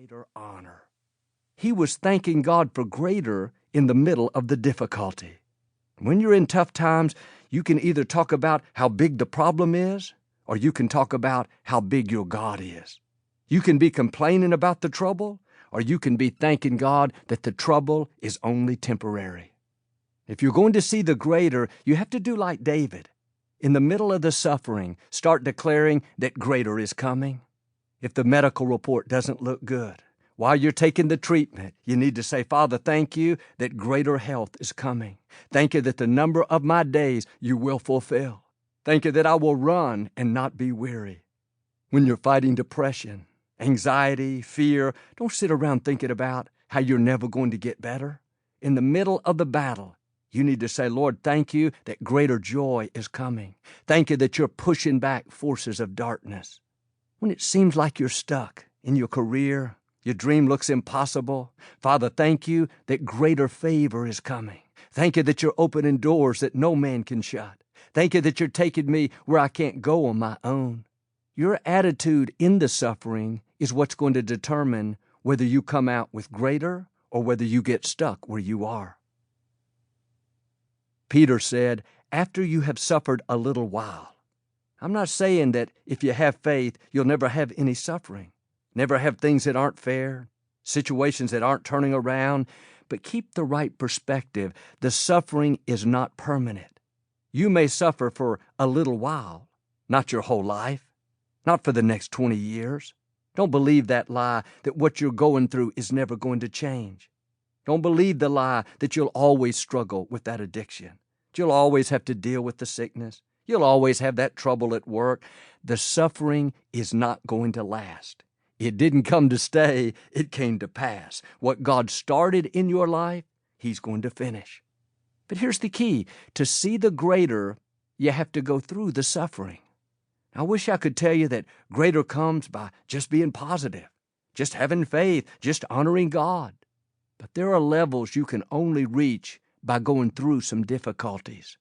greater honor. He was thanking God for greater in the middle of the difficulty. When you're in tough times, you can either talk about how big the problem is, or you can talk about how big your God is. You can be complaining about the trouble, or you can be thanking God that the trouble is only temporary. If you're going to see the greater, you have to do like David. In the middle of the suffering, start declaring that greater is coming. If the medical report doesn't look good, while you're taking the treatment, you need to say, Father, thank you that greater health is coming. Thank you that the number of my days you will fulfill. Thank you that I will run and not be weary. When you're fighting depression, anxiety, fear, don't sit around thinking about how you're never going to get better. In the middle of the battle, you need to say, Lord, thank you that greater joy is coming. Thank you that you're pushing back forces of darkness. When it seems like you're stuck in your career, your dream looks impossible, Father, thank you that greater favor is coming. Thank you that you're opening doors that no man can shut. Thank you that you're taking me where I can't go on my own. Your attitude in the suffering is what's going to determine whether you come out with greater or whether you get stuck where you are. Peter said, after you have suffered a little while. I'm not saying that if you have faith, you'll never have any suffering, never have things that aren't fair, situations that aren't turning around, but keep the right perspective. The suffering is not permanent. You may suffer for a little while, not your whole life, not for the next 20 years. Don't believe that lie that what you're going through is never going to change. Don't believe the lie that you'll always struggle with that addiction. You'll always have to deal with the sickness. You'll always have that trouble at work. The suffering is not going to last. It didn't come to stay. It came to pass. What God started in your life, He's going to finish. But here's the key. To see the greater, you have to go through the suffering. I wish I could tell you that greater comes by just being positive, just having faith, just honoring God. But there are levels you can only reach by going through some difficulties.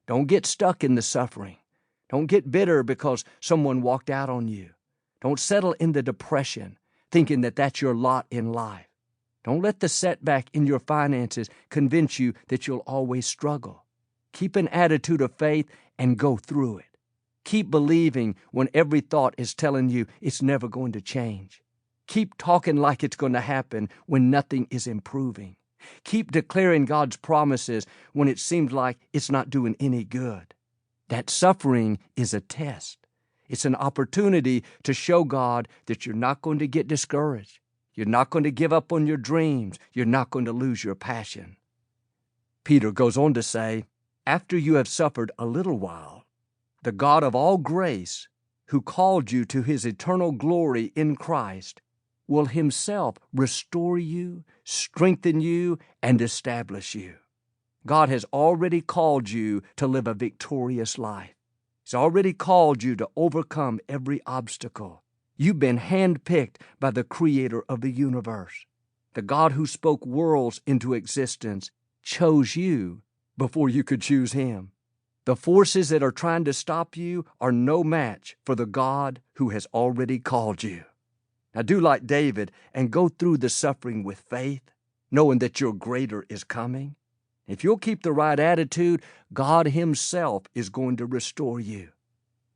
Don't get stuck in the suffering. Don't get bitter because someone walked out on you. Don't settle in the depression, thinking that that's your lot in life. Don't let the setback in your finances convince you that you'll always struggle. Keep an attitude of faith and go through it. Keep believing when every thought is telling you it's never going to change. Keep talking like it's going to happen when nothing is improving. Keep declaring God's promises when it seems like it's not doing any good. That suffering is a test. It's an opportunity to show God that you're not going to get discouraged. You're not going to give up on your dreams. You're not going to lose your passion. Peter goes on to say, after you have suffered a little while, the God of all grace, who called you to His eternal glory in Christ, will Himself restore you, strengthen you, and establish you. God has already called you to live a victorious life. He's already called you to overcome every obstacle. You've been handpicked by the Creator of the universe. The God who spoke worlds into existence chose you before you could choose Him. The forces that are trying to stop you are no match for the God who has already called you. Now do like David and go through the suffering with faith, knowing that your greater is coming. If you'll keep the right attitude, God Himself is going to restore you.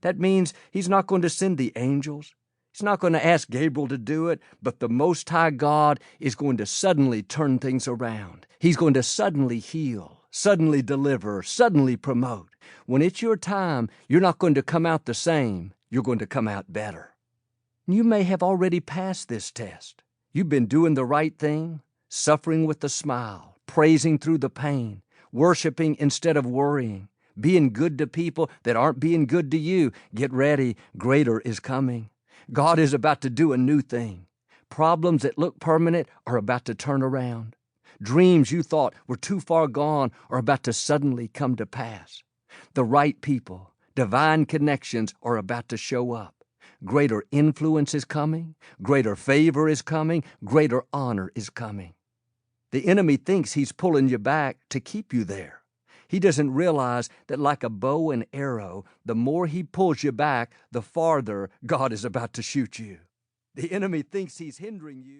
That means He's not going to send the angels. He's not going to ask Gabriel to do it, but the Most High God is going to suddenly turn things around. He's going to suddenly heal, suddenly deliver, suddenly promote. When it's your time, you're not going to come out the same. You're going to come out better. You may have already passed this test. You've been doing the right thing, suffering with a smile, praising through the pain, worshiping instead of worrying, being good to people that aren't being good to you. Get ready. Greater is coming. God is about to do a new thing. Problems that look permanent are about to turn around. Dreams you thought were too far gone are about to suddenly come to pass. The right people, divine connections are about to show up. Greater influence is coming. Greater favor is coming. Greater honor is coming. The enemy thinks he's pulling you back to keep you there. He doesn't realize that like a bow and arrow, the more he pulls you back, the farther God is about to shoot you. The enemy thinks he's hindering you.